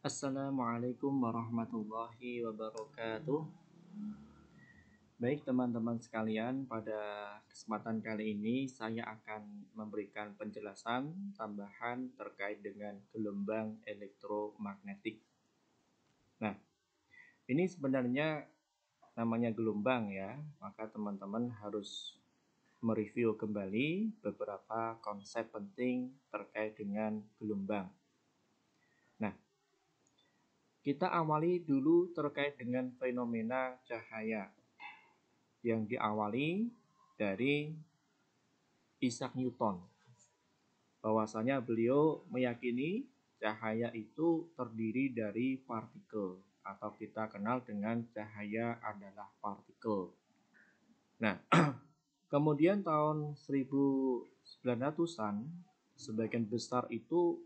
Assalamualaikum warahmatullahi wabarakatuh. Baik teman-teman sekalian, pada kesempatan kali ini saya akan memberikan penjelasan tambahan terkait dengan gelombang elektromagnetik. Nah, ini sebenarnya namanya gelombang ya, maka teman-teman harus mereview kembali beberapa konsep penting terkait dengan gelombang. Nah, kita awali dulu terkait dengan fenomena cahaya yang diawali dari Isaac Newton. Bahwasanya beliau meyakini cahaya itu terdiri dari partikel atau kita kenal dengan cahaya adalah partikel. Nah, kemudian tahun 1900-an sebagian besar itu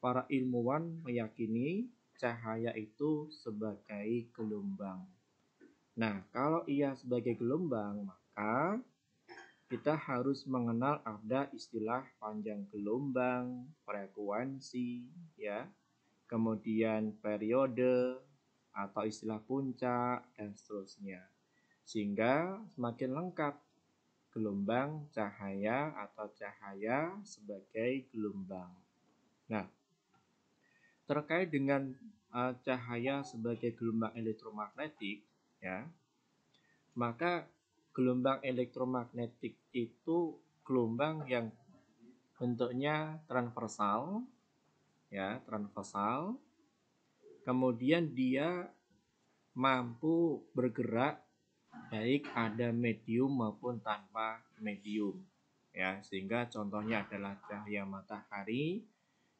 para ilmuwan meyakini cahaya itu sebagai gelombang. Nah, kalau ia sebagai gelombang, maka kita harus mengenal ada istilah panjang gelombang, frekuensi, ya, kemudian periode atau istilah puncak dan seterusnya. Sehingga semakin lengkap gelombang cahaya atau cahaya sebagai gelombang. Nah, terkait dengan cahaya sebagai gelombang elektromagnetik, ya, maka gelombang elektromagnetik itu gelombang yang bentuknya transversal, ya, transversal. Kemudian dia mampu bergerak baik ada medium maupun tanpa medium, ya, sehingga contohnya adalah cahaya matahari.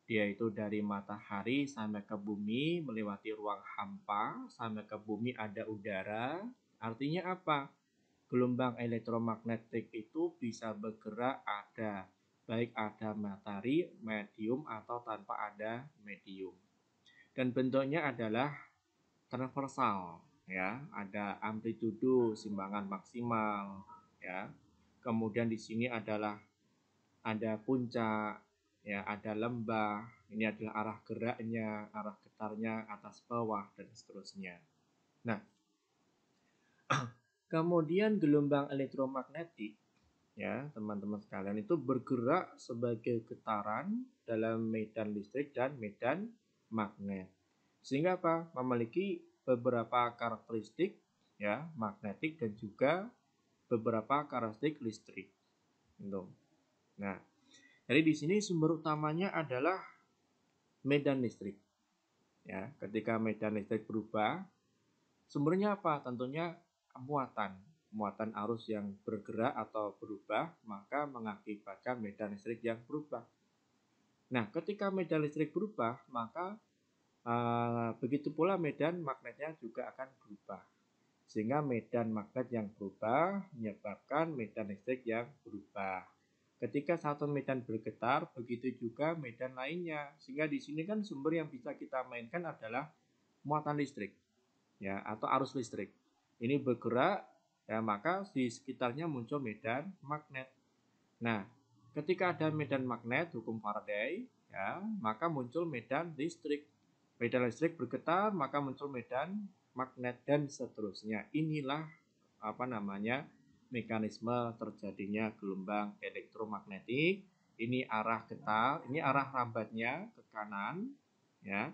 Dia itu dari matahari sampai ke bumi melewati ruang hampa, sampai ke bumi ada udara. Artinya apa? Gelombang elektromagnetik itu bisa bergerak baik ada matahari, medium atau tanpa ada medium. Dan bentuknya adalah transversal, ya. Ada amplitudo simbangan maksimal, ya. Kemudian di sini adalah ada puncak, ya, ada lembah. Ini adalah arah geraknya, arah getarnya atas bawah dan seterusnya. Nah, kemudian gelombang elektromagnetik, ya, teman-teman sekalian, itu bergerak sebagai getaran dalam medan listrik dan medan magnet. Sehingga apa? Memiliki beberapa karakteristik, ya, magnetik dan juga beberapa karakteristik listrik. Gitu. Nah, jadi di sini sumber utamanya adalah medan listrik. Ya, ketika medan listrik berubah, sumbernya apa? Tentunya muatan arus yang bergerak atau berubah, maka mengakibatkan medan listrik yang berubah. Nah, ketika medan listrik berubah, maka begitu pula medan magnetnya juga akan berubah. Sehingga medan magnet yang berubah menyebabkan medan listrik yang berubah. Ketika satu medan bergetar, begitu juga medan lainnya. Sehingga di sini kan sumber yang bisa kita mainkan adalah muatan listrik, ya, atau arus listrik. Ini bergerak, ya, maka di sekitarnya muncul medan magnet. Nah, ketika ada medan magnet, hukum Faraday, ya, maka muncul medan listrik. Medan listrik bergetar, maka muncul medan magnet dan seterusnya. Inilah mekanisme terjadinya gelombang elektromagnetik. Ini arah getar, ini arah rambatnya ke kanan, ya.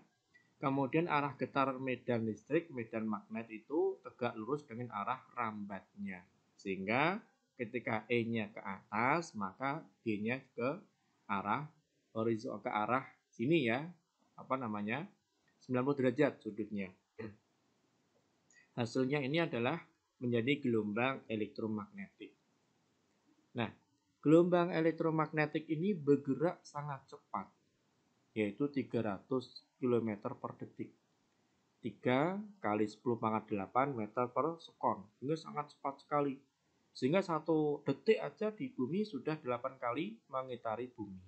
Kemudian arah getar medan listrik, medan magnet itu tegak lurus dengan arah rambatnya. Sehingga ketika E-nya ke atas, maka D-nya ke arah horizontal, ke arah sini, ya. 90 derajat sudutnya. Hasilnya ini adalah menjadi gelombang elektromagnetik. Nah, gelombang elektromagnetik ini bergerak sangat cepat, yaitu 300 km per detik. 3 kali 10 pangkat 8 meter per sekon. Ini sangat cepat sekali. Sehingga 1 detik aja di bumi sudah 8 kali mengitari bumi.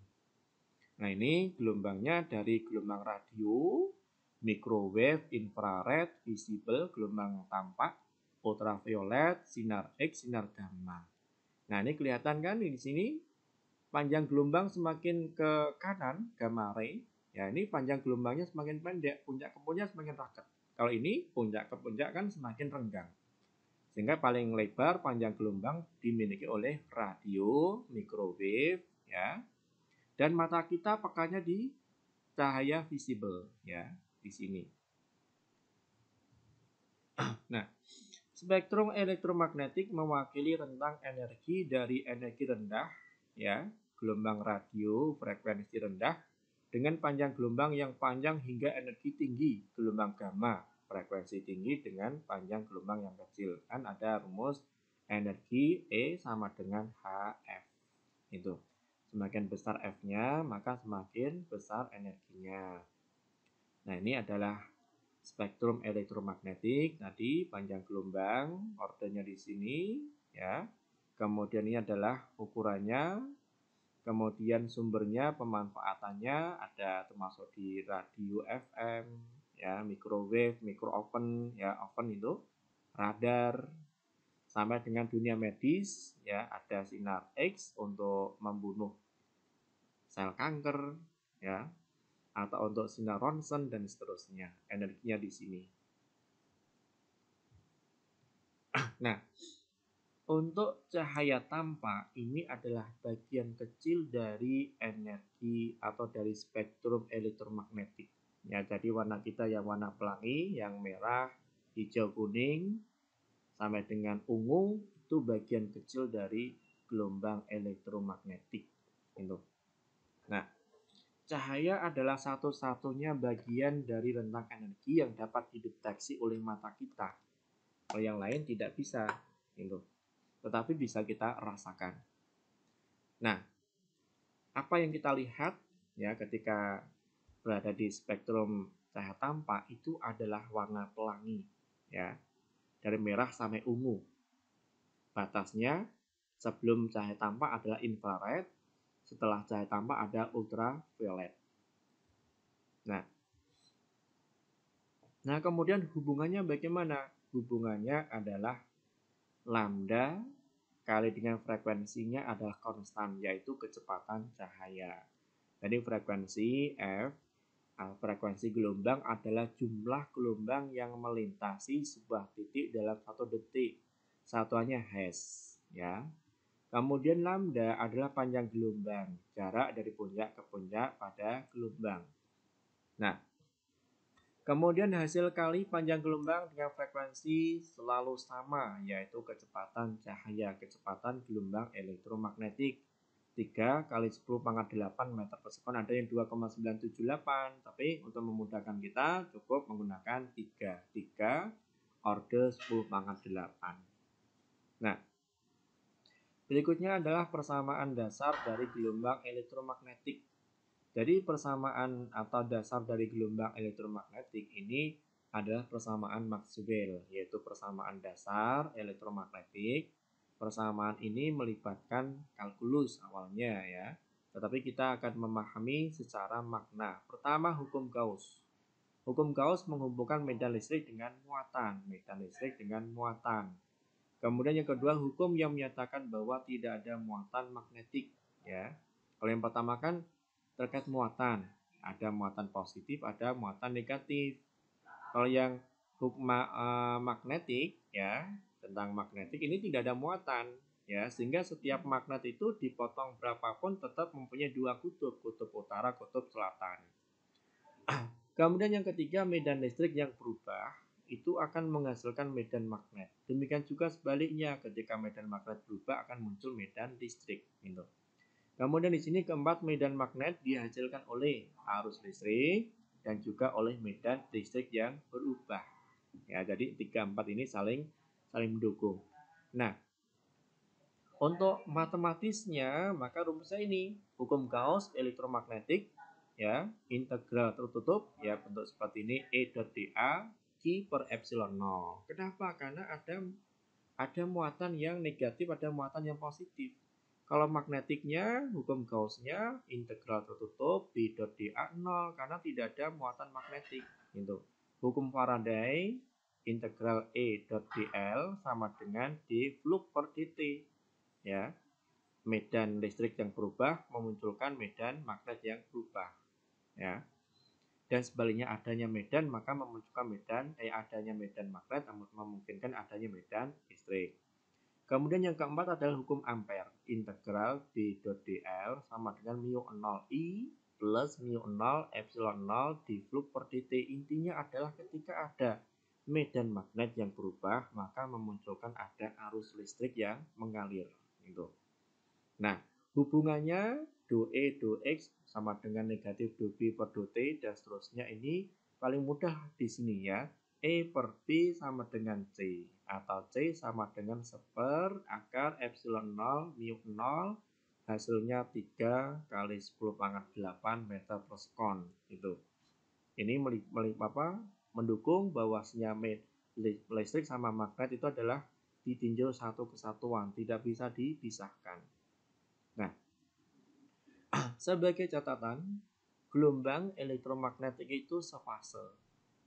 Nah, ini gelombangnya dari gelombang radio, microwave, infrared, visible, gelombang tampak, ultraviolet, sinar X, sinar gamma. Nah, ini kelihatan kan di sini panjang gelombang semakin ke kanan, gamma ray, Ya, ini panjang gelombangnya semakin pendek, puncak ke puncak semakin raket. Kalau ini puncak ke puncak kan semakin renggang. Sehingga paling lebar panjang gelombang dimiliki oleh radio, microwave, ya. Dan mata kita pekanya di cahaya visible, ya, di sini. Nah, spektrum elektromagnetik mewakili rentang energi dari energi rendah, ya, gelombang radio frekuensi rendah, dengan panjang gelombang yang panjang hingga energi tinggi, gelombang gamma frekuensi tinggi dengan panjang gelombang yang kecil. Kan ada rumus energi E sama dengan HF. Itu. Semakin besar F-nya, maka semakin besar energinya. Nah, ini adalah spektrum elektromagnetik. Tadi panjang gelombang, ordernya di sini, ya. Kemudian ini adalah ukurannya, kemudian sumbernya, pemanfaatannya ada termasuk di radio FM, ya, microwave, micro oven, ya, oven itu, radar, sampai dengan dunia medis, ya, ada sinar X untuk membunuh sel kanker, ya, atau untuk sinar ronsen dan seterusnya. Energinya di sini. Nah, untuk cahaya tampak ini adalah bagian kecil dari energi atau dari spektrum elektromagnetik. Ya, jadi warna kita yang warna pelangi, yang merah, hijau, kuning, sampai dengan ungu itu bagian kecil dari gelombang elektromagnetik. Itu. Nah, cahaya adalah satu-satunya bagian dari rentang energi yang dapat dideteksi oleh mata kita. Kalau yang lain tidak bisa, gitu. Tetapi bisa kita rasakan. Nah, apa yang kita lihat ya ketika berada di spektrum cahaya tampak itu adalah warna pelangi, ya, dari merah sampai ungu. Batasnya sebelum cahaya tampak adalah infrared, setelah cahaya tampak ada ultraviolet. Nah, kemudian hubungannya bagaimana? Hubungannya adalah lambda kali dengan frekuensinya adalah konstan, yaitu kecepatan cahaya. Jadi frekuensi F, frekuensi gelombang adalah jumlah gelombang yang melintasi sebuah titik dalam 1 detik. Satuannya Hertz, ya. Kemudian lambda adalah panjang gelombang, jarak dari puncak ke puncak pada gelombang. Nah, kemudian hasil kali panjang gelombang dengan frekuensi selalu sama, yaitu kecepatan cahaya, kecepatan gelombang elektromagnetik. 3 kali 10 pangkat 8 meter per sekon, ada yang 2,978, tapi untuk memudahkan kita cukup menggunakan 3 order 10 pangkat 8. Nah, berikutnya adalah persamaan dasar dari gelombang elektromagnetik. Jadi persamaan atau dasar dari gelombang elektromagnetik ini adalah persamaan Maxwell, yaitu persamaan dasar elektromagnetik. Persamaan ini melibatkan kalkulus awalnya, ya. Tetapi kita akan memahami secara makna. Pertama, hukum Gauss. Hukum Gauss menghubungkan medan listrik dengan muatan, medan listrik dengan muatan. Kemudian yang kedua, hukum yang menyatakan bahwa tidak ada muatan magnetik, ya. Kalau yang pertama kan terkait muatan, ada muatan positif, ada muatan negatif. Kalau yang hukum magnetik, ya, tentang magnetik ini tidak ada muatan, ya, sehingga setiap magnet itu dipotong berapapun tetap mempunyai 2 kutub, kutub utara, kutub selatan. Kemudian yang ketiga, medan listrik yang berubah itu akan menghasilkan medan magnet. Demikian juga sebaliknya, ketika medan magnet berubah akan muncul medan listrik, gitu. Kemudian di sini keempat, medan magnet dihasilkan oleh arus listrik dan juga oleh medan listrik yang berubah. Ya, jadi 3-4 ini saling mendukung. Nah, untuk matematisnya maka rumusnya ini, hukum Gauss elektromagnetik, ya, integral tertutup, ya, bentuk seperti ini, E dot dA Q per epsilon 0. Kenapa? Karena ada muatan yang negatif, ada muatan yang positif. Kalau magnetiknya, hukum Gauss-nya integral tertutup B dot dA 0 karena tidak ada muatan magnetik. Gitu. Hukum Faraday integral E dot dl sama dengan D flux per dt. Ya. Medan listrik yang berubah memunculkan medan magnet yang berubah. Ya. dan sebaliknya adanya medan maka memunculkan adanya medan magnet memungkinkan adanya medan listrik. Kemudian yang keempat adalah hukum Ampere. Integral D dot dl sama dengan mu 0 I plus mu 0 epsilon 0 di flux per dt. Intinya adalah ketika ada medan magnet yang berubah, maka memunculkan ada arus listrik yang mengalir. Gitu. Nah, hubungannya do E do X sama dengan negatif do B per do T dan seterusnya ini paling mudah di sini ya. E per B sama dengan C atau C sama dengan 1 akar epsilon 0 mu 0 hasilnya 3 kali 10 pangkat 8 meter per sekon itu. Ini mendukung bahwasanya listrik sama magnet itu adalah ditinjau satu kesatuan, tidak bisa dipisahkan. Nah, sebagai catatan, gelombang elektromagnetik itu sefase,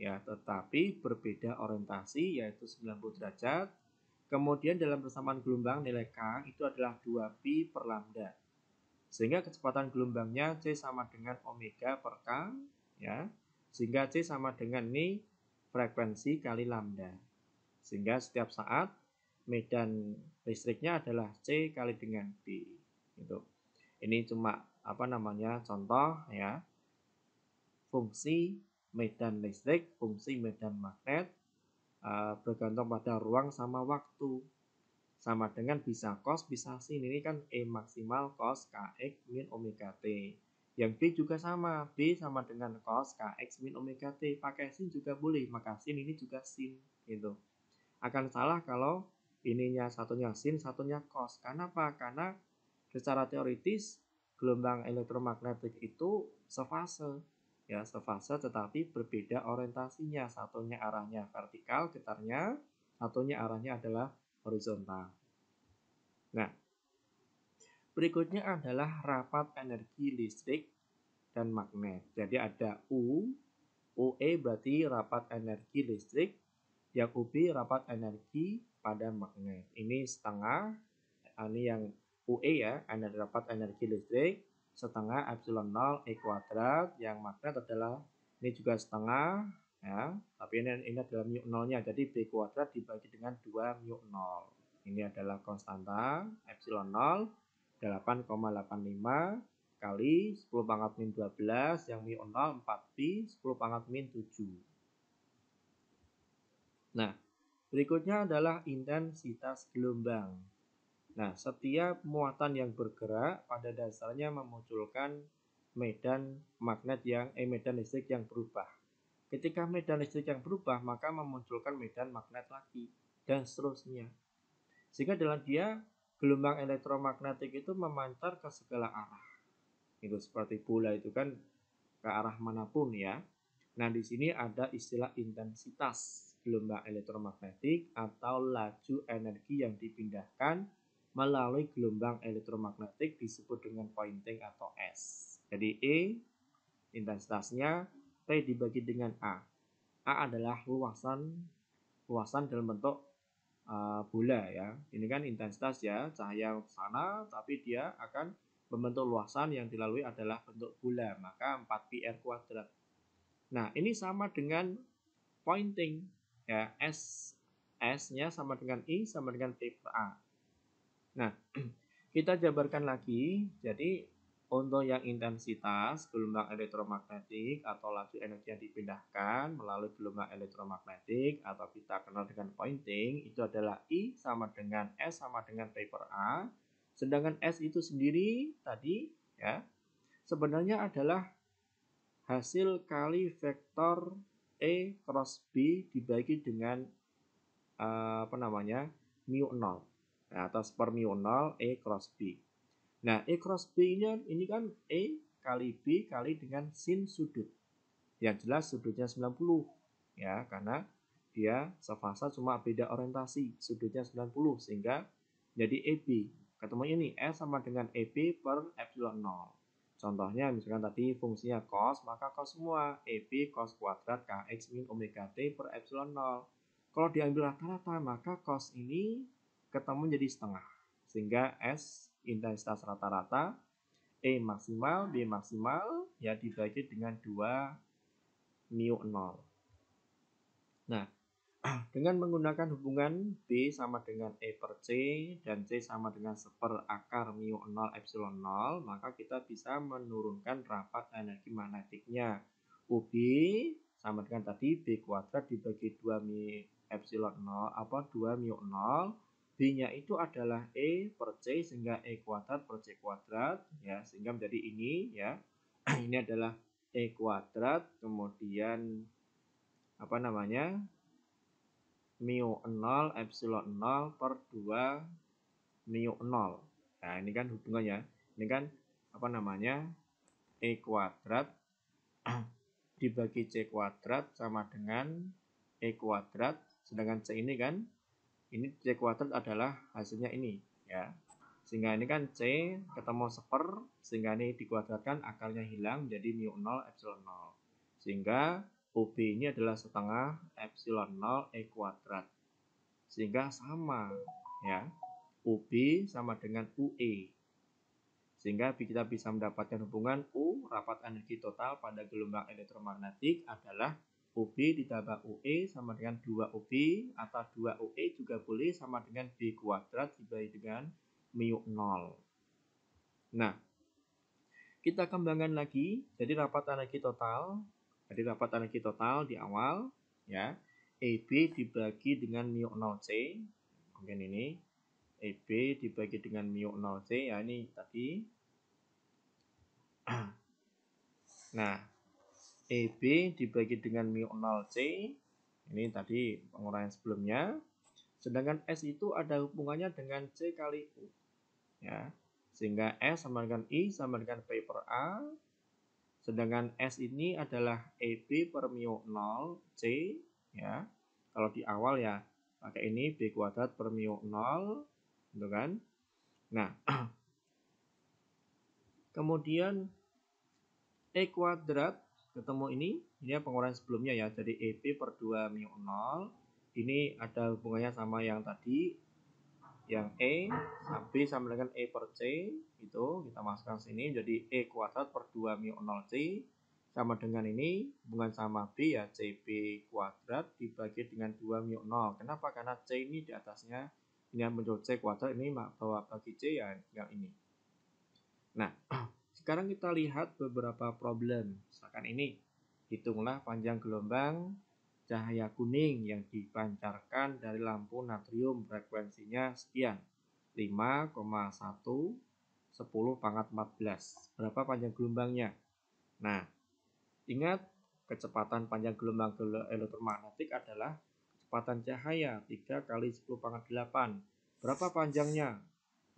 ya, tetapi berbeda orientasi yaitu 90 derajat. Kemudian dalam persamaan gelombang nilai K itu adalah 2pi per lambda. Sehingga kecepatan gelombangnya C sama dengan omega per K, ya. Sehingga C sama dengan ini frekuensi kali lambda. Sehingga setiap saat medan listriknya adalah C kali dengan B. Gitu. Ini cuma contoh ya, fungsi medan listrik, fungsi medan magnet bergantung pada ruang sama waktu, sama dengan bisa cos bisa sin. Ini kan E maksimal cos kx min omega t. Yang B juga sama, B sama dengan cos kx min omega t. Pakai sin juga boleh, maka sin ini juga sin gitu. Akan salah kalau ininya satunya sin, satunya cos. Karena apa? Karena secara teoritis gelombang elektromagnetik itu sefase, ya, sefase tetapi berbeda orientasinya. Satunya arahnya vertikal getarnya, satunya arahnya adalah horizontal. Nah, berikutnya adalah rapat energi listrik dan magnet. Jadi ada UE berarti rapat energi listrik, yang UB rapat energi pada magnet. Ini setengah, ini yang UE ya, rapat energi listrik, setengah epsilon 0 E kuadrat, yang magnet adalah ini juga setengah ya, tapi ini adalah mu 0-nya, jadi B kuadrat dibagi dengan 2 mu 0. Ini adalah konstanta epsilon 0 8,85 kali 10 pangkat min 12 yang mu 0 4pi 10 pangkat min 7. Nah, berikutnya adalah intensitas gelombang. Nah, setiap muatan yang bergerak pada dasarnya memunculkan medan listrik yang berubah. Ketika medan listrik yang berubah, maka memunculkan medan magnet lagi dan seterusnya. Sehingga dalam dia gelombang elektromagnetik itu memancar ke segala arah. Itu seperti bola itu kan ke arah manapun ya. Nah, di sini ada istilah intensitas gelombang elektromagnetik atau laju energi yang dipindahkan melalui gelombang elektromagnetik disebut dengan pointing atau S. Jadi E intensitasnya, T dibagi dengan A. A adalah luasan dalam bentuk bola ya. Ini kan intensitas ya, cahaya ke sana tapi dia akan membentuk luasan yang dilalui adalah bentuk bola, maka 4pi r kuadrat. Nah, ini sama dengan pointing ya, S-nya sama dengan I sama dengan P per A. Nah, kita jabarkan lagi. Jadi untuk yang intensitas gelombang elektromagnetik atau laju energi yang dipindahkan melalui gelombang elektromagnetik atau kita kenal dengan pointing itu adalah I sama dengan S sama dengan P per A. Sedangkan S itu sendiri tadi ya sebenarnya adalah hasil kali vektor E cross B dibagi dengan mu 0 atau per mu 0 E cross B. Nah, E cross B ini kan E kali B kali dengan sin sudut. Yang jelas sudutnya 90 ya, karena dia sefasa cuma beda orientasi, sudutnya 90 sehingga jadi EB. Ketemu ini S sama dengan EB per epsilon 0. Contohnya misalkan tadi fungsinya cos, maka cos semua EB cos kuadrat kx min omega t per epsilon 0. Kalau diambil rata-rata maka cos ini ketemu jadi setengah. Sehingga S intensitas rata-rata, E maksimal, B maksimal ya dibagi dengan 2 mu 0. Nah, dengan menggunakan hubungan B sama dengan E per C dan C sama dengan seperakar mu 0 epsilon 0, maka kita bisa menurunkan rapat energi magnetiknya. UB sama dengan tadi B kuadrat dibagi 2 mu epsilon 0, 2 mu 0. B-nya itu adalah E per C, sehingga E kuadrat per C kuadrat, ya, sehingga menjadi ini, ya. Ini adalah E kuadrat, kemudian mu 0 epsilon 0 per 2 mu 0. Nah, ini kan hubungannya. Ini kan E kuadrat dibagi C kuadrat sama dengan E kuadrat. Sedangkan C ini kan, ini C kuadrat adalah hasilnya ini, ya. Sehingga ini kan C ketemu seper, sehingga ini dikuadratkan, akarnya hilang menjadi mu 0 epsilon 0. Sehingga OB ini adalah setengah epsilon 0 E kuadrat. Sehingga sama, ya. UB sama dengan UE. Sehingga kita bisa mendapatkan hubungan U, rapat energi total pada gelombang elektromagnetik adalah UB ditambah UE sama dengan 2UB, atau 2UE juga boleh sama dengan B kuadrat dibagi dengan mu 0. Nah, kita kembangkan lagi. Jadi rapat energi total di awal, ya. EB dibagi dengan mu 0C. Mungkin ini EB dibagi dengan mu 0C, ya, ini tadi. Nah, EB dibagi dengan mu 0C, ini tadi penguraian sebelumnya. Sedangkan S itu ada hubungannya dengan C kali U, ya. Sehingga S sama dengan I sama dengan P per A. Sedangkan S ini adalah EB per mu 0C, ya. Kalau di awal ya pakai ini B kuadrat per mu 0, gitu kan. Nah, kemudian E kuadrat ketemu ini penguraian sebelumnya, ya. Jadi EB per 2 mu 0. Ini ada hubungannya sama yang tadi, yang E, B sama dengan E per C, itu kita masukkan sini, jadi E kuadrat per 2 mu 0C sama dengan ini, hubungan sama B, ya, CB kuadrat dibagi dengan 2 mu 0. Kenapa? Karena C ini di atasnya, ini yang muncul C kuadrat, ini bahwa bagi C, ya, tinggal ini. Nah, sekarang kita lihat beberapa problem. Misalkan ini, hitunglah panjang gelombang cahaya kuning yang dipancarkan dari lampu natrium, frekuensinya sekian, 5,1 10 pangkat 14. Berapa panjang gelombangnya? Nah, ingat kecepatan panjang gelombang elektromagnetik adalah kecepatan cahaya 3 kali 10 pangkat 8. Berapa panjangnya?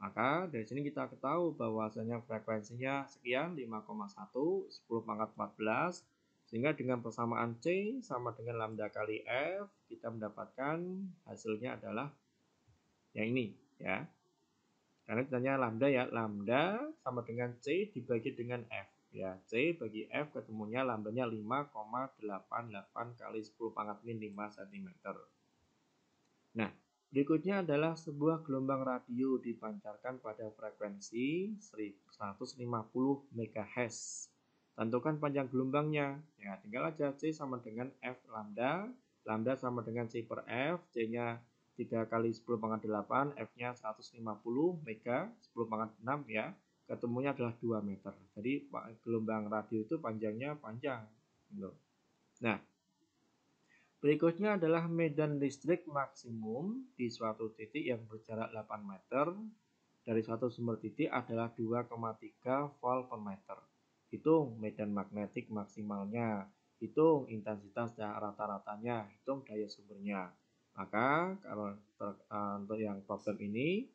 Maka dari sini kita ketahui bahwasanya frekuensinya sekian, 5,1 10 pangkat 14. Sehingga dengan persamaan C sama dengan lambda kali F, kita mendapatkan hasilnya adalah yang ini, ya. Karena ditanya lambda, ya, lambda sama dengan C dibagi dengan F, ya. C bagi F ketemunya lambdanya 5,88 kali 10 pangkat min 5 cm. Nah, berikutnya adalah sebuah gelombang radio dipancarkan pada frekuensi 150 MHz. Tentukan panjang gelombangnya, ya, tinggal aja C sama dengan F lambda, lambda sama dengan C per F, C-nya 3 kali 10 pangkat 8, F-nya 150 mega, 10 pangkat 6, ya, ketemunya adalah 2 meter. Jadi gelombang radio itu panjangnya panjang, gitu. Nah, berikutnya adalah medan listrik maksimum di suatu titik yang berjarak 8 meter dari suatu sumber titik adalah 2,3 volt per meter. Hitung medan magnetik maksimalnya, hitung intensitas rata-ratanya, hitung daya sumbernya. Maka kalau untuk yang problem ini,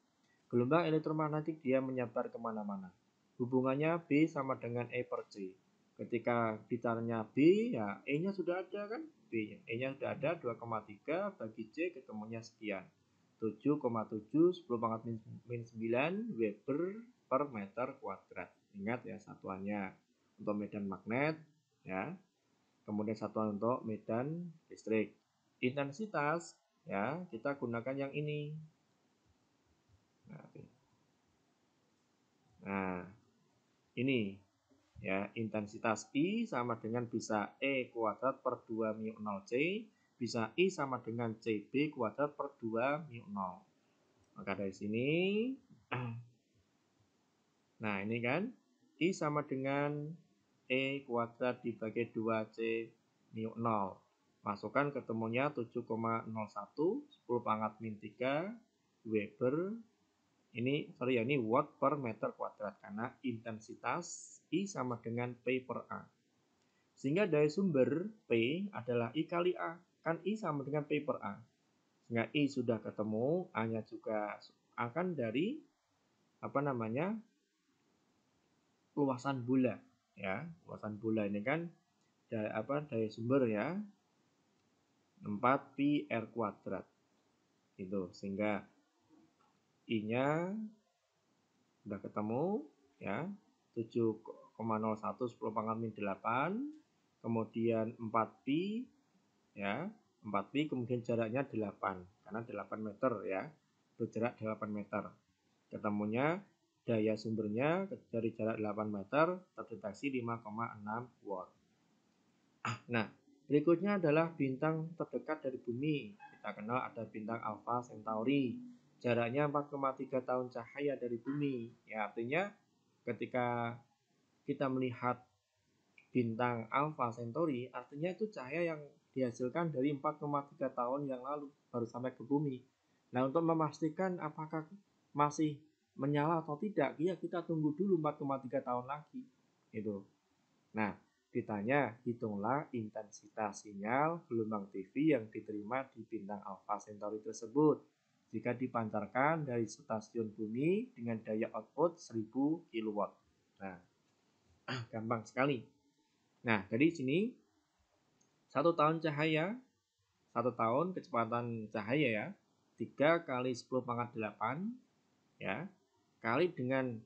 gelombang elektromagnetik dia menyebar kemana-mana. Hubungannya B sama dengan E per C. Ketika ditaruhnya B, ya E-nya sudah ada kan? B-nya, E-nya sudah ada, 2,3 bagi C ketemunya sekian. 7,7 10 pangkat min 9 Weber per meter kuadrat. Ingat, ya, satuannya untuk medan magnet, ya. Kemudian satuan untuk medan listrik. Intensitas, ya, kita gunakan yang ini. Nah, ini Ya, intensitas I sama dengan bisa E kuadrat per 2 mu 0 C, bisa I sama dengan CB kuadrat per 2 mu 0. Maka dari sini, nah ini kan, I sama dengan E kuadrat dibagi 2C mu 0. Masukkan ketemunya 7,01, 10 pangkat min 3 Weber. Ini watt per meter kuadrat karena intensitas I sama dengan P per A. Sehingga daya sumber P adalah I kali A. Kan I sama dengan P per A. Sehingga I sudah ketemu, A-nya juga akan dari luasan bola. Ya, luasan bola ini kan daya sumber ya. 4 pi R kuadrat. Gitu. Sehingga I-nya sudah ketemu ya 7,01 10 pangkat min 8, kemudian 4pi ya 4pi, kemudian jaraknya 8 karena 8 meter ya, berjarak 8 meter. Ketemunya daya sumbernya dari jarak 8 meter terdeteksi 5,6 watt. Nah, berikutnya adalah bintang terdekat dari bumi. Kita kenal ada bintang Alpha Centauri. Jaraknya 4,3 tahun cahaya dari bumi. Ya, artinya ketika kita melihat bintang Alpha Centauri, artinya itu cahaya yang dihasilkan dari 4,3 tahun yang lalu baru sampai ke bumi. Nah, untuk memastikan apakah masih menyala atau tidak, ya kita tunggu dulu 4,3 tahun lagi. Gitu. Nah, ditanya, hitunglah intensitas sinyal gelombang TV yang diterima di bintang Alpha Centauri tersebut jika dipancarkan dari stasiun bumi dengan daya output 1000 kW. Nah, gampang sekali. Nah, dari sini 1 tahun cahaya, 1 tahun kecepatan cahaya ya, 3 kali 10 pangkat 8 ya, kali dengan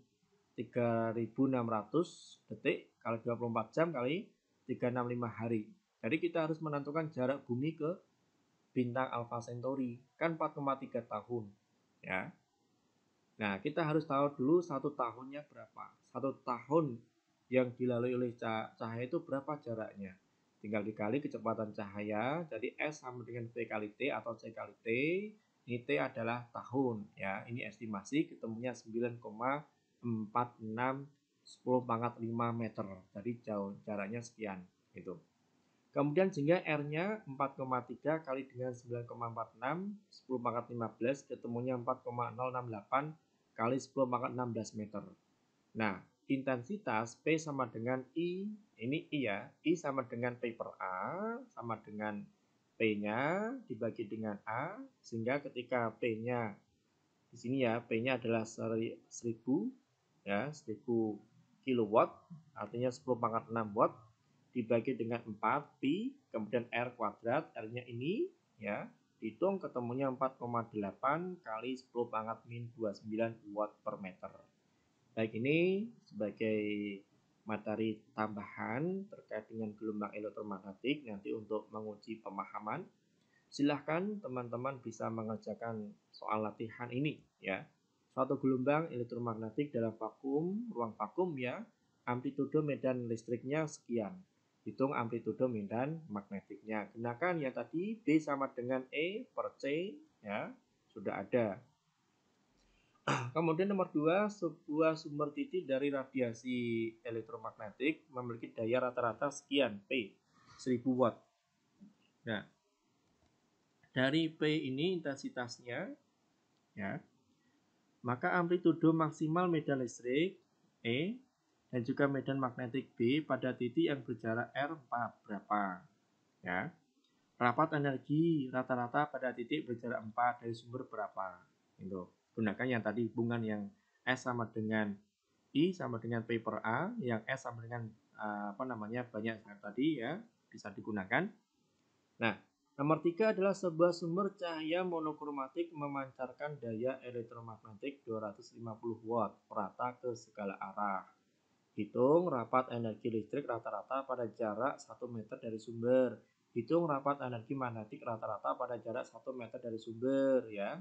3600 detik kali 24 jam kali 365 hari. Jadi kita harus menentukan jarak bumi ke bintang Alpha Centauri, kan 4,3 tahun ya. Nah, kita harus tahu dulu 1 tahunnya berapa. 1 tahun yang dilalui oleh cahaya itu berapa jaraknya. Tinggal dikali kecepatan cahaya, jadi S sama dengan V kali T atau C kali T. Ini T adalah tahun ya. Ini estimasi ketemunya 9,46 10 pangkat 5 meter. Jadi jauh jaraknya sekian gitu. Kemudian sehingga R-nya 4,3 kali dengan 9,46 10 pangkat 15 ketemunya 4,068 kali 10 pangkat 16 meter. Nah, intensitas P sama dengan I, ini I ya, I sama dengan P per A sama dengan P-nya dibagi dengan A, sehingga ketika P-nya di sini ya, P-nya adalah 1000 ya, 1000 kilowatt, artinya 10 pangkat 6 watt dibagi dengan 4 pi, kemudian R kuadrat, R-nya ini ya, hitung ketemunya 4,8 kali 10 pangkat min 29 watt per meter. Baik, ini sebagai materi tambahan terkait dengan gelombang elektromagnetik nanti untuk menguji pemahaman. Silahkan teman-teman bisa mengerjakan soal latihan ini ya. Suatu gelombang elektromagnetik dalam vakum, ruang vakum ya, amplitudo medan listriknya sekian. Hitung amplitudo medan magnetiknya. Gunakan ya tadi B sama dengan E per C ya, sudah ada. Kemudian nomor 2, sebuah sumber titik dari radiasi elektromagnetik memiliki daya rata-rata sekian P, 1000 watt. Nah, dari P ini intensitasnya ya, maka amplitudo maksimal medan listrik E dan juga medan magnetik B pada titik yang berjarak R4 berapa ya. Rapat energi rata-rata pada titik berjarak 4 dari sumber berapa. Itu. Gunakan yang tadi hubungan yang S sama dengan I sama dengan P per A, yang S sama dengan banyak tadi ya, bisa digunakan. Nah, nomor 3 adalah sebuah sumber cahaya monokromatik memancarkan daya elektromagnetik 250 watt merata ke segala arah. Hitung rapat energi listrik rata-rata pada jarak 1 meter dari sumber. Hitung rapat energi magnetik rata-rata pada jarak 1 meter dari sumber ya.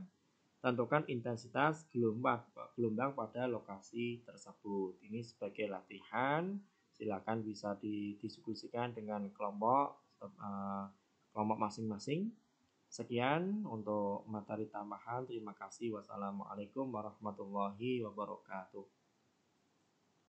Tentukan intensitas gelombang pada lokasi tersebut. Ini sebagai latihan. silakan bisa didiskusikan dengan kelompok masing-masing. Sekian untuk materi tambahan. Terima kasih. Wassalamualaikum warahmatullahi wabarakatuh.